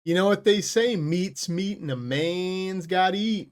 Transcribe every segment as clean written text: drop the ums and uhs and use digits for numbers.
You know what they say, meat's meat and a man's gotta eat.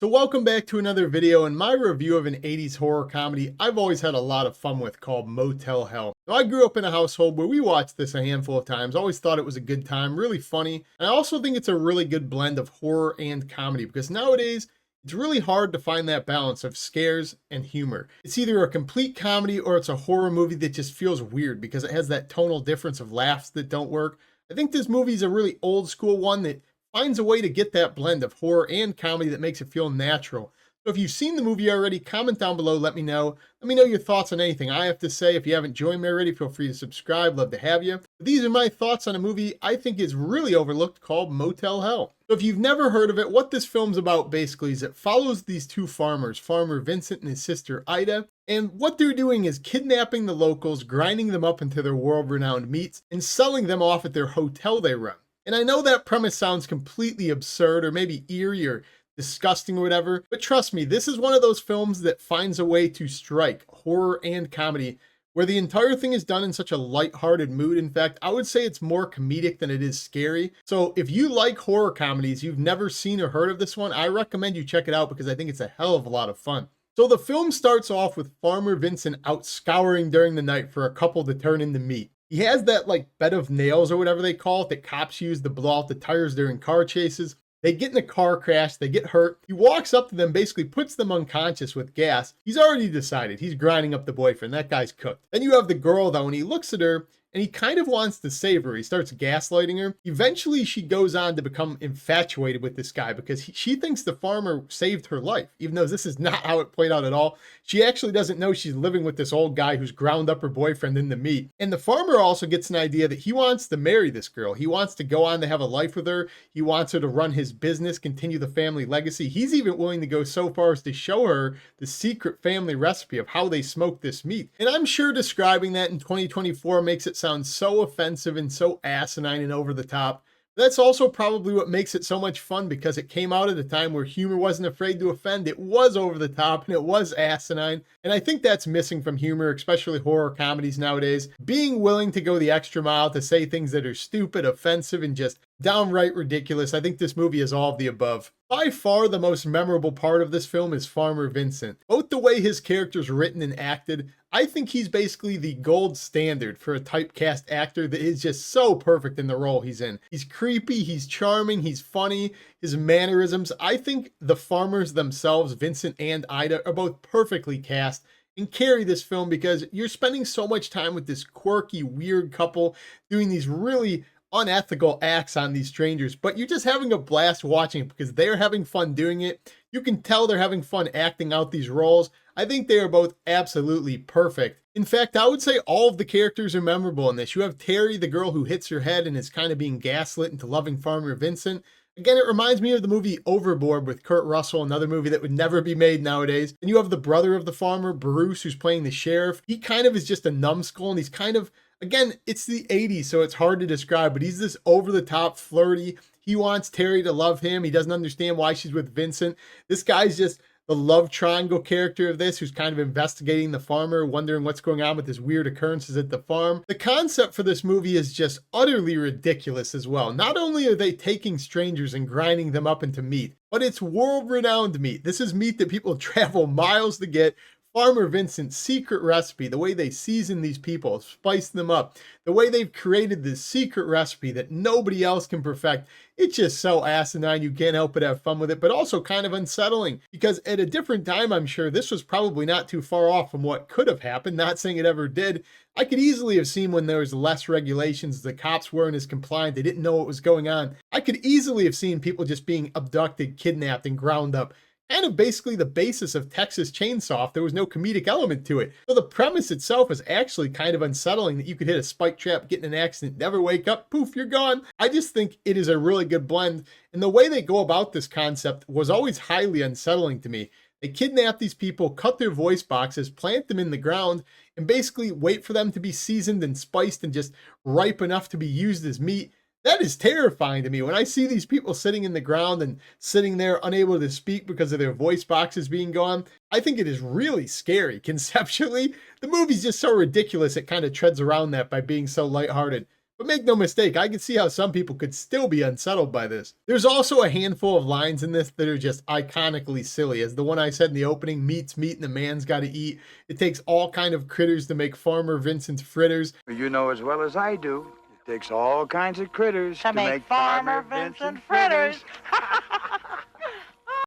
So welcome back to another video and my review of an 80s horror comedy I've always had a lot of fun with called Motel Hell. Now, I grew up in a household where we watched this a handful of times, always thought it was a good time, really funny, and I also think it's a really good blend of horror and comedy because nowadays it's really hard to find that balance of scares and humor. It's either a complete comedy or it's a horror movie that just feels weird because it has that tonal difference of laughs that don't work. I think this movie is a really old school one that finds a way to get that blend of horror and comedy that makes it feel natural. So if you've seen the movie already, comment down below, let me know. Let me know your thoughts on anything I have to say. If you haven't joined me already, feel free to subscribe. Love to have you. But these are my thoughts on a movie I think is really overlooked called Motel Hell. So if you've never heard of it, what this film's about basically is it follows these two farmers, Farmer Vincent and his sister Ida, and what they're doing is kidnapping the locals, grinding them up into their world-renowned meats, and selling them off at their hotel they run. And I know that premise sounds completely absurd or maybe eerie or disgusting or whatever, but trust me, this is one of those films that finds a way to strike horror and comedy where the entire thing is done in such a lighthearted mood. In fact, I would say it's more comedic than it is scary. So if you like horror comedies, you've never seen or heard of this one, I recommend you check it out because I think it's a hell of a lot of fun. So the film starts off with Farmer Vincent out scouring during the night for a couple to turn into meat. He has that like bed of nails or whatever they call it that cops use to blow out the tires during car chases. They get in a car crash, they get hurt. He walks up to them, basically puts them unconscious with gas. He's already decided he's grinding up the boyfriend. That guy's cooked. Then you have the girl though, and he looks at her and he kind of wants to save her. He starts gaslighting her. Eventually, she goes on to become infatuated with this guy because she thinks the farmer saved her life, even though this is not how it played out at all. She actually doesn't know she's living with this old guy who's ground up her boyfriend into meat. And the farmer also gets an idea that he wants to marry this girl. He wants to go on to have a life with her. He wants her to run his business, continue the family legacy. He's even willing to go so far as to show her the secret family recipe of how they smoke this meat. And I'm sure describing that in 2024 makes it sound so offensive and so asinine and over the top. That's also probably what makes it so much fun because it came out at a time where humor wasn't afraid to offend. It was over the top and it was asinine. And I think that's missing from humor, especially horror comedies nowadays. Being willing to go the extra mile to say things that are stupid, offensive, and just downright ridiculous. I think this movie is all of the above. By far, the most memorable part of this film is Farmer Vincent. Both the way his character's written and acted, I think he's basically the gold standard for a typecast actor that is just so perfect in the role he's in. He's creepy, he's charming, he's funny, his mannerisms. I think the farmers themselves, Vincent and Ida, are both perfectly cast and carry this film because you're spending so much time with this quirky, weird couple doing these really unethical acts on these strangers, but you're just having a blast watching it because they're having fun doing it. You can tell they're having fun acting out these roles. I think they are both absolutely perfect. In fact, I would say all of the characters are memorable in this. You have Terry, the girl who hits her head and is kind of being gaslit into loving Farmer Vincent. Again, it reminds me of the movie Overboard with Kurt Russell, another movie that would never be made nowadays. And you have the brother of the farmer, Bruce, who's playing the sheriff. He kind of is just a numbskull and he's kind of, again, it's the 80s, so it's hard to describe, but he's this over-the-top, flirty. He wants Terry to love him. He doesn't understand why she's with Vincent. This guy's just the love triangle character of this, who's kind of investigating the farmer, wondering what's going on with his weird occurrences at the farm. The concept for this movie is just utterly ridiculous as well. Not only are they taking strangers and grinding them up into meat, but it's world-renowned meat. This is meat that people travel miles to get. Farmer Vincent's secret recipe, the way they season these people, spice them up, the way they've created this secret recipe that nobody else can perfect. It's just so asinine, you can't help but have fun with it, but also kind of unsettling because at a different time, I'm sure this was probably not too far off from what could have happened, not saying it ever did. I could easily have seen when there was less regulations, the cops weren't as compliant, they didn't know what was going on. I could easily have seen people just being abducted, kidnapped, and ground up. Kind of basically the basis of Texas Chainsaw if there was no comedic element to it. So the premise itself is actually kind of unsettling that you could hit a spike trap, get in an accident, never wake up, poof, you're gone. I just think it is a really good blend. And the way they go about this concept was always highly unsettling to me. They kidnap these people, cut their voice boxes, plant them in the ground, and basically wait for them to be seasoned and spiced and just ripe enough to be used as meat. That is terrifying to me. When I see these people sitting in the ground and sitting there unable to speak because of their voice boxes being gone, I think it is really scary. Conceptually, the movie's just so ridiculous it kind of treads around that by being so lighthearted. But make no mistake, I can see how some people could still be unsettled by this. There's also a handful of lines in this that are just iconically silly, as the one I said in the opening, meat's meat and the man's gotta eat. It takes all kind of critters to make Farmer Vincent's fritters. You know as well as I do. Takes all kinds of critters to make Farmer Vincent fritters.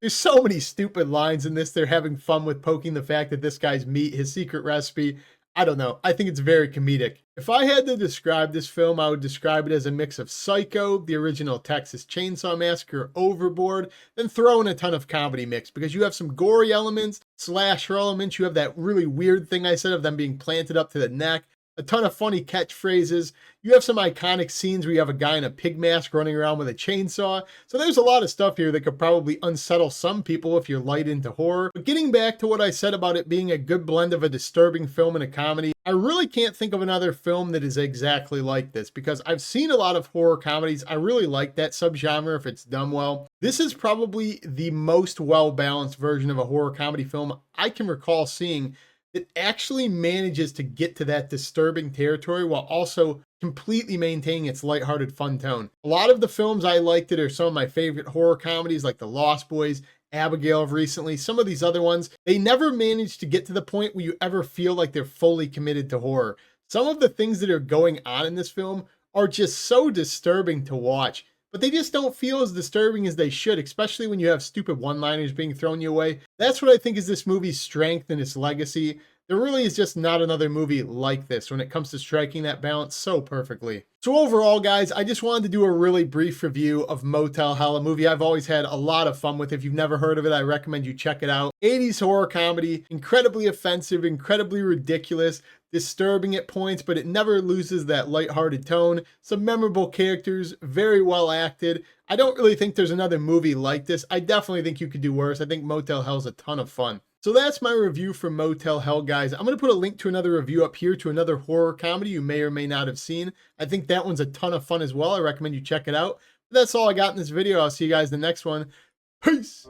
There's so many stupid lines in this. They're having fun with poking the fact that this guy's meat, his secret recipe. I don't know. I think it's very comedic. If I had to describe this film, I would describe it as a mix of Psycho, the original Texas Chainsaw Massacre, Overboard, then throw in a ton of comedy mix, because you have some gory elements, slasher elements, you have that really weird thing I said of them being planted up to the neck, a ton of funny catchphrases. You have some iconic scenes where you have a guy in a pig mask running around with a chainsaw. So there's a lot of stuff here that could probably unsettle some people if you're light into horror. But getting back to what I said about it being a good blend of a disturbing film and a comedy, I really can't think of another film that is exactly like this, because I've seen a lot of horror comedies. I really like that subgenre if it's done well. This is probably the most well-balanced version of a horror comedy film I can recall seeing that actually manages to get to that disturbing territory while also completely maintaining its lighthearted fun tone. A lot of the films I liked that are some of my favorite horror comedies, like The Lost Boys, Abigail of recently, some of these other ones, they never manage to get to the point where you ever feel like they're fully committed to horror. Some of the things that are going on in this film are just so disturbing to watch, but they just don't feel as disturbing as they should, especially when you have stupid one-liners being thrown your way. That's what I think is this movie's strength and its legacy. There really is just not another movie like this when it comes to striking that balance so perfectly. So overall, guys, I just wanted to do a really brief review of Motel Hell, a movie I've always had a lot of fun with. If you've never heard of it, I recommend you check it out. 80s horror comedy, incredibly offensive, incredibly ridiculous, disturbing at points, but it never loses that lighthearted tone. Some memorable characters, very well acted. I don't really think there's another movie like this. I definitely think you could do worse. I think Motel Hell's a ton of fun. So that's my review for Motel Hell, guys. I'm going to put a link to another review up here to another horror comedy you may or may not have seen. I think that one's a ton of fun as well. I recommend you check it out. But that's all I got in this video. I'll see you guys in the next one. Peace!